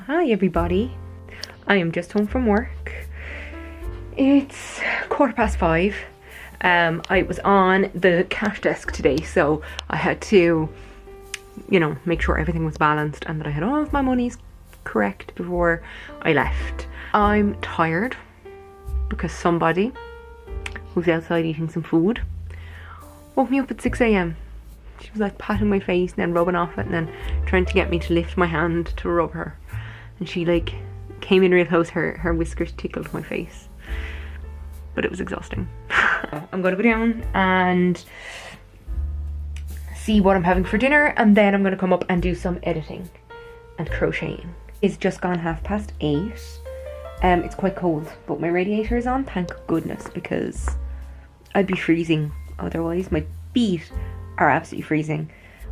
Hi everybody, I am just home from work. It's 5:15. I was on the cash desk today, so I had to, make sure everything was balanced and that I had all of my monies correct before I left. I'm tired because somebody who's outside eating some food woke me up at 6 a.m. She was like patting my face and then rubbing off it and then trying to get me to lift my hand to rub her. And she came in real close, her whiskers tickled my face. But it was exhausting. I'm gonna go down and see what I'm having for dinner, and then I'm gonna come up and do some editing and crocheting. It's just gone 8:30. It's quite cold, but my radiator is on, thank goodness, because I'd be freezing otherwise. My feet are absolutely freezing.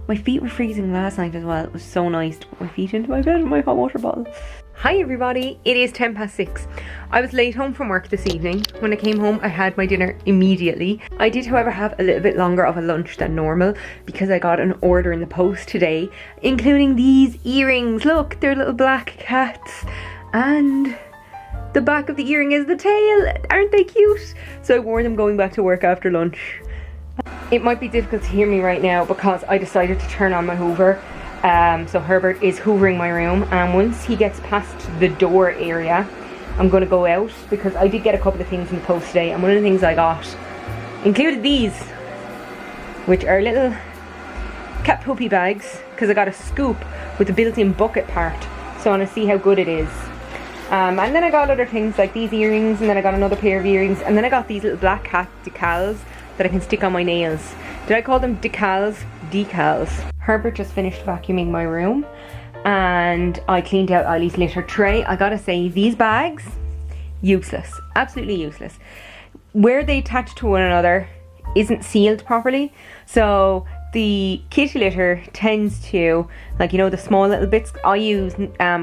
My feet were freezing last night as well. It was so nice to put my feet into my bed with my hot water bottle. Hi everybody, it is 6:10. I was late home from work this evening. When I came home, I had my dinner immediately. I did, however, have a little bit longer of a lunch than normal because I got an order in the post today, including these earrings. Look, they're little black cats. And the back of the earring is the tail. Aren't they cute? So I wore them going back to work after lunch. It might be difficult to hear me right now because I decided to turn on my Hoover. So Herbert is hoovering my room, and once he gets past the door area, I'm going to go out because I did get a couple of things in the post today, and one of the things I got included these, which are little cat poopy bags, because I got a scoop with a built-in bucket part, so I want to see how good it is. And then I got other things like these earrings, and then I got another pair of earrings, and then I got these little black cat decals that I can stick on my nails. Did I call them decals? Decals. Herbert just finished vacuuming my room and I cleaned out Eileen's litter tray. I gotta say, these bags, useless. Absolutely useless. Where they attach to one another isn't sealed properly. So the kitty litter tends to, the small little bits, I use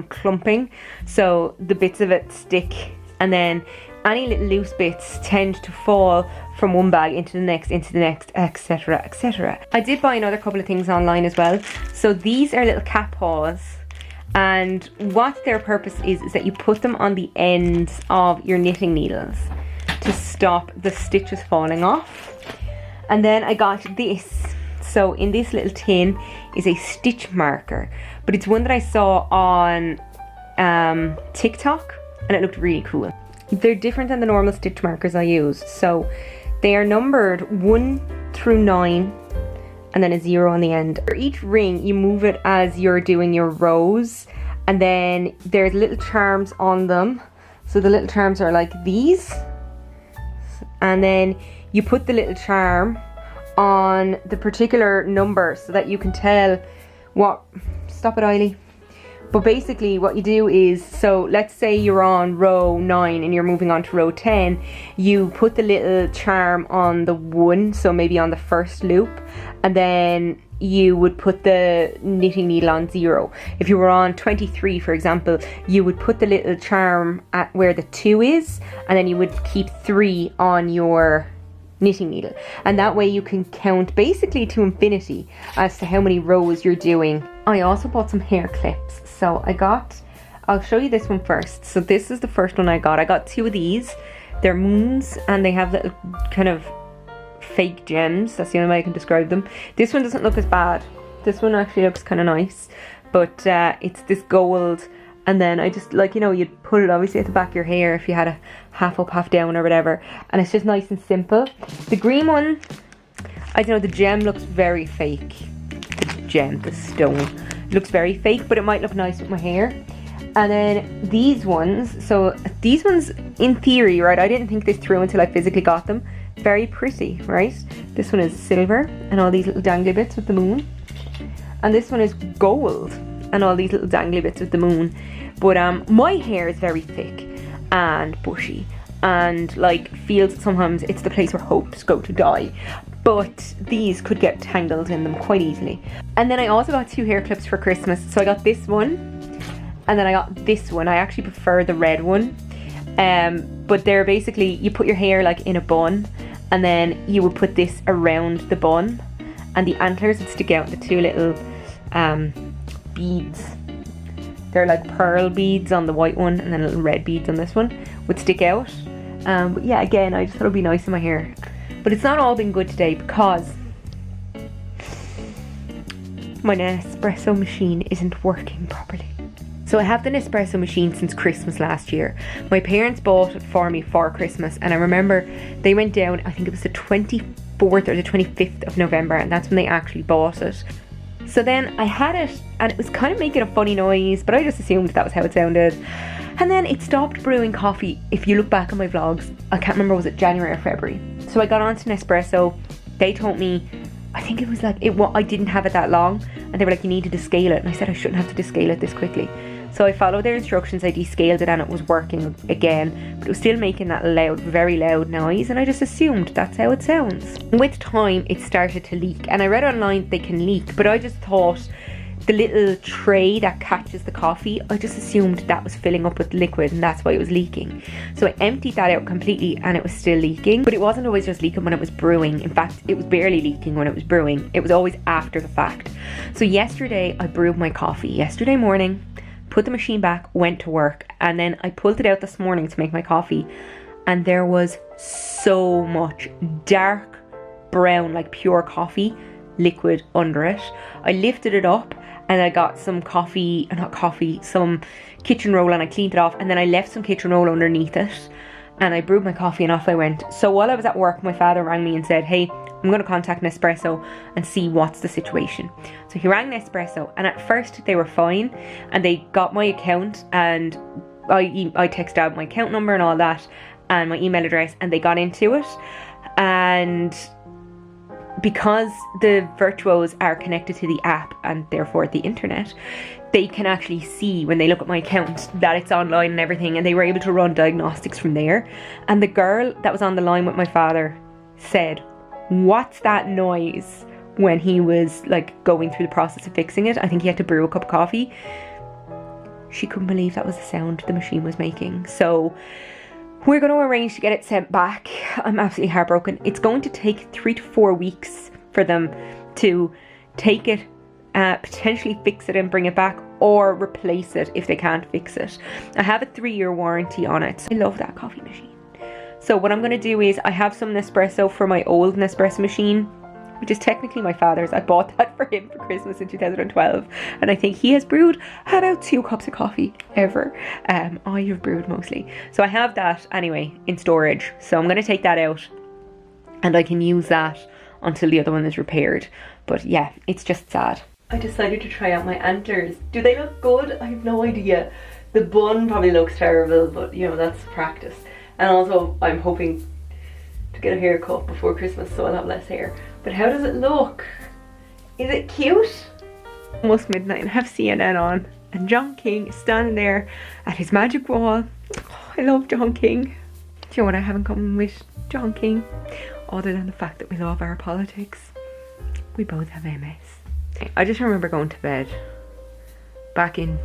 clumping. So the bits of it stick, and then any little loose bits tend to fall from one bag into the next, etc, etc. I did buy another couple of things online as well. So these are little cat paws, and what their purpose is that you put them on the ends of your knitting needles to stop the stitches falling off. And then I got this. So in this little tin is a stitch marker, but it's one that I saw on TikTok and it looked really cool. They're different than the normal stitch markers I use. So they are numbered 1 through 9 and then a 0 on the end. For each ring, you move it as you're doing your rows, and then there's little charms on them. So the little charms are like these, and then you put the little charm on the particular number so that you can tell what... Stop it, Eiley. But basically what you do is, so let's say you're on row 9 and you're moving on to row 10, you put the little charm on the 1, so maybe on the first loop, and then you would put the knitting needle on 0. If you were on 23, for example, you would put the little charm at where the 2 is, and then you would keep 3 on your knitting needle, and that way you can count basically to infinity as to how many rows you're doing. I also bought some hair clips. So I'll show you this one first. So this is the first one I got. I got 2 of these. They're moons and they have little kind of fake gems. That's the only way I can describe them. This one doesn't look as bad. This one actually looks kind of nice, but it's this gold. And then I just you'd put it obviously at the back of your hair if you had a half up, half down or whatever. And it's just nice and simple. The green one, I don't know, the gem looks very fake. The stone looks very fake, but it might look nice with my hair. And then these ones, so these ones in theory, right, I didn't think this through until I physically got them. Very pretty, right? This one is silver and all these little dangly bits with the moon. And this one is gold and all these little dangly bits with the moon. But my hair is very thick and bushy and feels sometimes it's the place where hopes go to die. But these could get tangled in them quite easily. And then I also got 2 hair clips for Christmas. So I got this one and then I got this one. I actually prefer the red one. But they're basically, you put your hair in a bun, and then you would put this around the bun, and the antlers would stick out, the 2 little beads They're like pearl beads on the white one and then little red beads on this one would stick out. But yeah, again, I just thought it would be nice in my hair. But it's not all been good today because my Nespresso machine isn't working properly. So I have the Nespresso machine since Christmas last year. My parents bought it for me for Christmas, and I remember they went down, I think it was the 24th or the 25th of November, and that's when they actually bought it. So then I had it, and it was kind of making a funny noise, but I just assumed that was how it sounded. And then it stopped brewing coffee. If you look back on my vlogs, I can't remember, was it January or February? So I got onto Nespresso. They told me, I think it was like, I didn't have it that long, and they were like, you needed to scale it, and I said I shouldn't have to descale it this quickly. So I followed their instructions, I descaled it, and it was working again, but it was still making that loud, very loud noise, and I just assumed that's how it sounds. With time, it started to leak, and I read online they can leak, but I just thought the little tray that catches the coffee, I just assumed that was filling up with liquid, and that's why it was leaking. So I emptied that out completely, and it was still leaking, but it wasn't always just leaking when it was brewing. In fact, it was barely leaking when it was brewing. It was always after the fact. So yesterday, I brewed my coffee. Yesterday morning, put the machine back, went to work, and then I pulled it out this morning to make my coffee, and there was so much dark brown, like pure coffee liquid under it. I lifted it up and I got some some kitchen roll, and I cleaned it off, and then I left some kitchen roll underneath it, and I brewed my coffee and off I went. So while I was at work, my father rang me and said, hey, I'm going to contact Nespresso and see what's the situation. So he rang Nespresso, and at first they were fine, and they got my account, and I texted out my account number and all that and my email address, and they got into it. And because the Virtuos are connected to the app and therefore the internet, they can actually see when they look at my account that it's online and everything, and they were able to run diagnostics from there. And the girl that was on the line with my father said, what's that noise, when he was like going through the process of fixing it. I think he had to brew a cup of coffee. She couldn't believe that was the sound the machine was making. So we're going to arrange to get it sent back. I'm absolutely heartbroken. It's going to take 3 to 4 weeks for them to take it, potentially fix it and bring it back, or replace it if they can't fix it. I have a 3-year warranty on it. I love that coffee machine. So what I'm going to do is, I have some Nespresso for my old Nespresso machine, which is technically my father's. I bought that for him for Christmas in 2012, and I think he has brewed about 2 cups of coffee ever. I have brewed mostly. So I have that anyway in storage. So I'm going to take that out, and I can use that until the other one is repaired. But yeah, it's just sad. I decided to try out my antlers. Do they look good? I have no idea. The bun probably looks terrible, but you know, that's practice. And also I'm hoping to get a haircut before Christmas, so I'll have less hair. But how does it look? Is it cute? Almost midnight and I have CNN on, and John King is standing there at his magic wall. Oh, I love John King. Do you know what I have in common with John King? Other than the fact that we love our politics. We both have MS. I just remember going to bed back in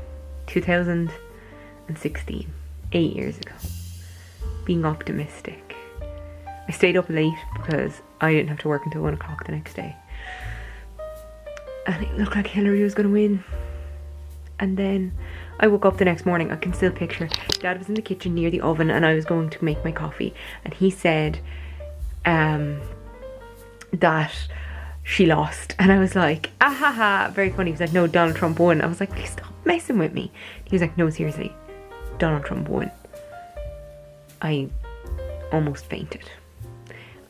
2016, 8 years ago, being optimistic. I stayed up late because I didn't have to work until 1 o'clock the next day. And it looked like Hillary was going to win. And then I woke up the next morning. I can still picture Dad was in the kitchen near the oven, and I was going to make my coffee. And he said that she lost. And I was like, ah ha ha, very funny. He was like, no, Donald Trump won. I was like, please stop messing with me. He was like, no, seriously, Donald Trump won. I almost fainted.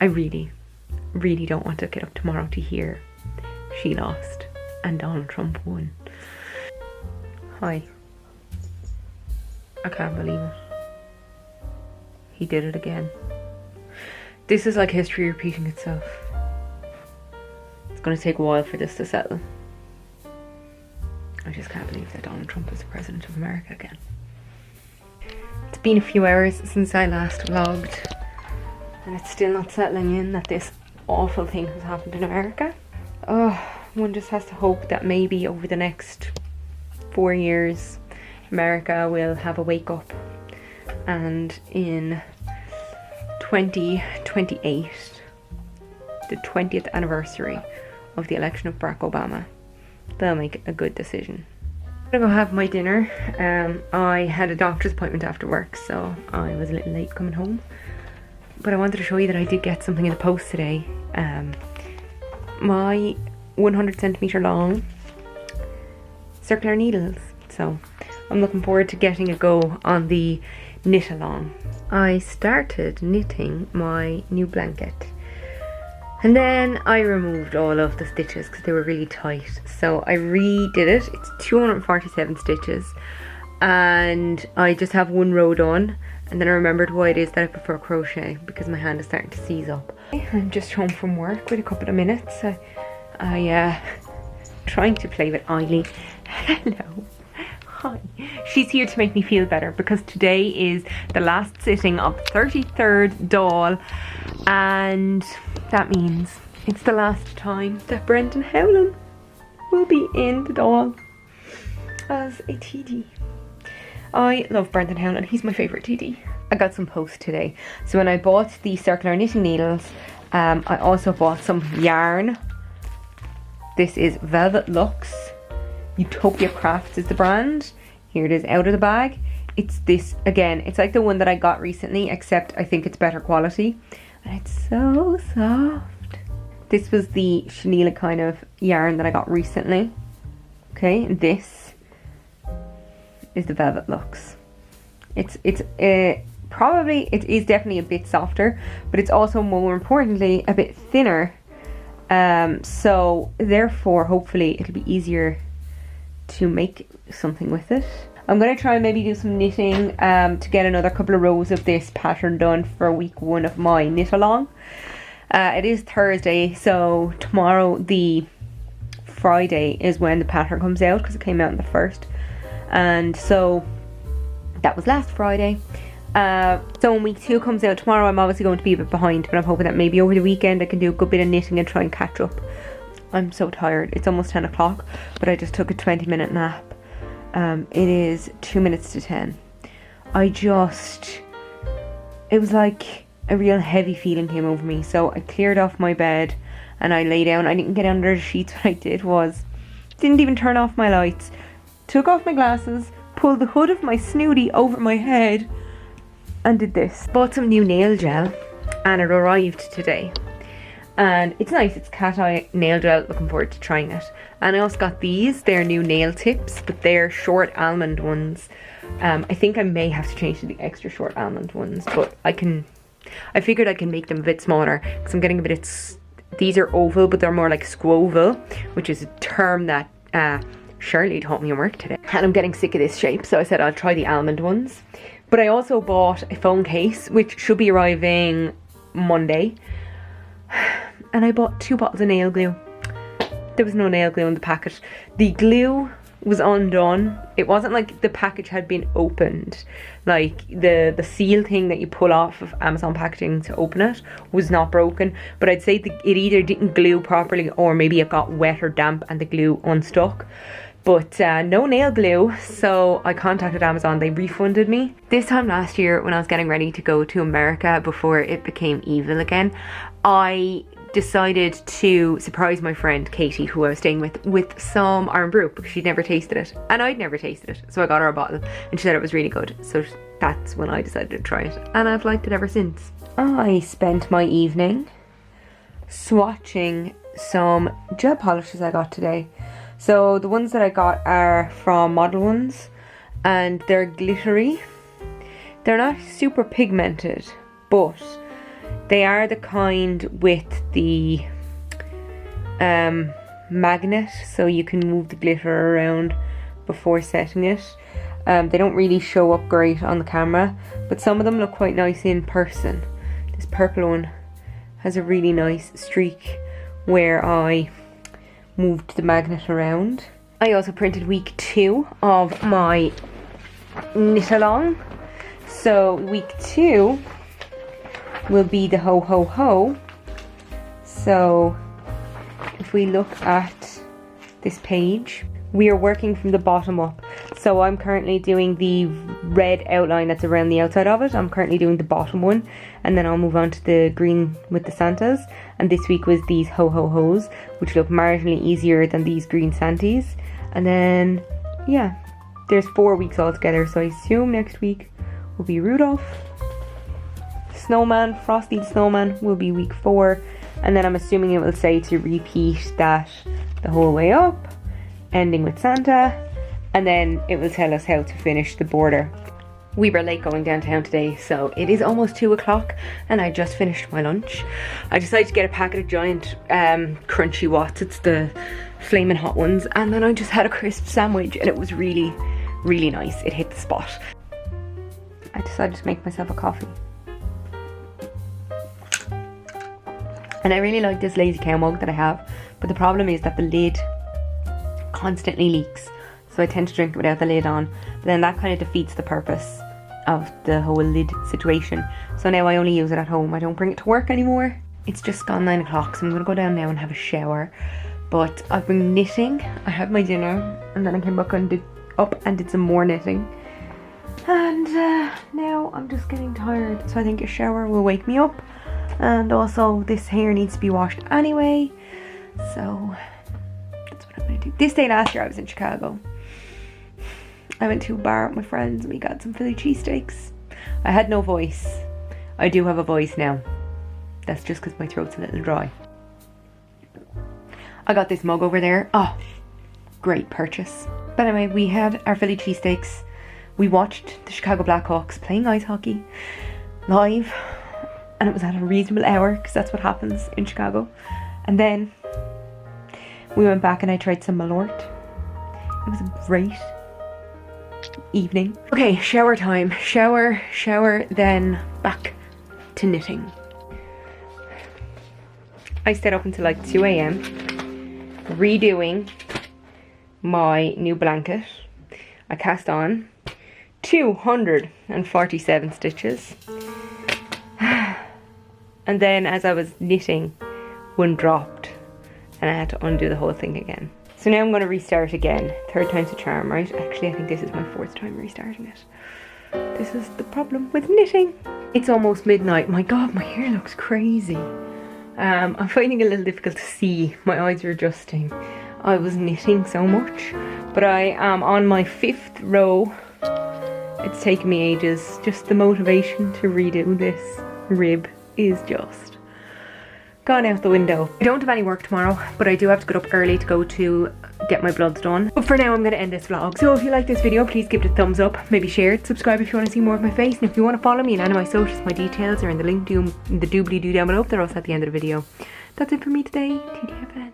I really, really don't want to get up tomorrow to hear she lost and Donald Trump won. Hi. I can't believe it. He did it again. This is like history repeating itself. It's going to take a while for this to settle. I just can't believe that Donald Trump is the president of America again. It's been a few hours since I last vlogged, and it's still not settling in that this awful thing has happened in America. Oh, one just has to hope that maybe over the next 4 years America will have a wake up, and in 2028, the 20th anniversary of the election of Barack Obama, they'll make a good decision. I'm gonna go have my dinner. I had a doctor's appointment after work, so I was a little late coming home. But I wanted to show you that I did get something in the post today. My 100 centimetre long circular needles. So I'm looking forward to getting a go on the knit along. I started knitting my new blanket. And then I removed all of the stitches because they were really tight. So I redid it. It's 247 stitches. And I just have one row done. And then I remembered why it is that I prefer crochet, because my hand is starting to seize up. I'm just home from work with a couple of minutes. I trying to play with Eiley. Hello. Hi. She's here to make me feel better because today is the last sitting of 33rd doll, and that means it's the last time that Brendan Howland will be in the doll as a TD. I love Brendan Howland, he's my favourite TD. I got some post today. So when I bought the circular knitting needles, I also bought some yarn. This is Velvet Luxe. Utopia Crafts is the brand. Here it is out of the bag. It's this, again, it's like the one that I got recently, except I think it's better quality. And it's so soft. This was the chenille kind of yarn that I got recently. Okay, and this is the Velvet Luxe. It is definitely a bit softer, but it's also more importantly a bit thinner. So therefore, hopefully it'll be easier to make something with it. I'm going to try and maybe do some knitting to get another couple of rows of this pattern done for week 1 of my knit along. It is Thursday, so tomorrow, the Friday, is when the pattern comes out because it came out on the 1st. And so that was last Friday. So when week 2 comes out tomorrow, I'm obviously going to be a bit behind, but I'm hoping that maybe over the weekend I can do a good bit of knitting and try and catch up. I'm so tired. It's almost 10 o'clock, but I just took a 20-minute nap. It is 2 minutes to 10. It was like a real heavy feeling came over me. So I cleared off my bed and I lay down. I didn't get under the sheets. What I did was, didn't even turn off my lights. Took off my glasses, pulled the hood of my snooty over my head and did this. Bought some new nail gel and it arrived today. And it's nice, it's cat eye nail gel, looking forward to trying it. And I also got these, they're new nail tips, but they're short almond ones. I think I may have to change to the extra short almond ones, but I figured I can make them a bit smaller, because I'm getting a bit, these are oval, but they're more like squoval, which is a term that Shirley taught me in work today. And I'm getting sick of this shape, so I said I'll try the almond ones. But I also bought a phone case, which should be arriving Monday. And I bought 2 bottles of nail glue. There was no nail glue in the packet. The glue was undone. It wasn't like the package had been opened. Like the seal thing that you pull off of Amazon packaging to open it was not broken. But I'd say it either didn't glue properly or maybe it got wet or damp and the glue unstuck. But no nail glue, so I contacted Amazon. They refunded me. This time last year when I was getting ready to go to America before it became evil again, I decided to surprise my friend Katie, who I was staying with some Iron Brew because she'd never tasted it and I'd never tasted it. So I got her a bottle and she said it was really good. So that's when I decided to try it and I've liked it ever since. I spent my evening swatching some gel polishes I got today. So the ones that I got are from Model Ones and they're glittery. They're not super pigmented, but they are the kind with the magnet, so you can move the glitter around before setting it. They don't really show up great on the camera, but some of them look quite nice in person. This purple one has a really nice streak where I moved the magnet around. I also printed week 2 of my knit along. So week 2 will be the ho ho ho. So if we look at this page, we are working from the bottom up. So I'm currently doing the red outline that's around the outside of it. I'm currently doing the bottom one, and then I'll move on to the green with the Santas. And this week was these ho ho hos, which look marginally easier than these green Santies. And then yeah, there's 4 weeks altogether, so I assume next week will be Rudolph. Snowman, Frosty the Snowman will be week 4, and then I'm assuming it will say to repeat that the whole way up, ending with Santa, and then it will tell us how to finish the border. We were late going downtown today, so it is almost 2 o'clock and I just finished my lunch. I decided to get a packet of giant crunchy Watts. It's the flaming hot ones, and then I just had a crisp sandwich and it was really, really nice. It hit the spot. I decided to make myself a coffee. And I really like this Lazy Cow mug that I have, but the problem is that the lid constantly leaks. So I tend to drink it without the lid on, but then that kind of defeats the purpose of the whole lid situation. So now I only use it at home. I don't bring it to work anymore. It's just gone 9 o'clock, so I'm going to go down now and have a shower. But I've been knitting. I had my dinner and then I came back and did some more knitting. And now I'm just getting tired. So I think a shower will wake me up. And also this hair needs to be washed anyway. So that's what I'm going to do. This day last year I was in Chicago. I went to a bar with my friends and we got some Philly cheesesteaks. I had no voice. I do have a voice now. That's just because my throat's a little dry. I got this mug over there. Oh, great purchase. But anyway, we had our Philly cheesesteaks. We watched the Chicago Blackhawks playing ice hockey live. And it was at a reasonable hour because that's what happens in Chicago. And then we went back and I tried some Malort. It was a great evening. Okay, shower time. Shower, then back to knitting. I stayed up until like 2 a.m. redoing my new blanket. I cast on 247 stitches. And then as I was knitting, one dropped and I had to undo the whole thing again. So now I'm going to restart again. 3rd time's a charm, right? Actually, I think this is my 4th time restarting it. This is the problem with knitting. It's almost midnight. My God, my hair looks crazy. I'm finding it a little difficult to see. My eyes are adjusting. I was knitting so much. But I am on my 5th row. It's taken me ages. Just the motivation to redo this rib is just gone out the window. I don't have any work tomorrow, but I do have to get up early to go to get my bloods done. But for now, I'm going to end this vlog. So if you like this video, please give it a thumbs up, maybe share it, subscribe if you want to see more of my face, and if you want to follow me in any of my socials, my details are in the link in the doobly-doo down below. They're also at the end of the video. That's it for me today. TTFN.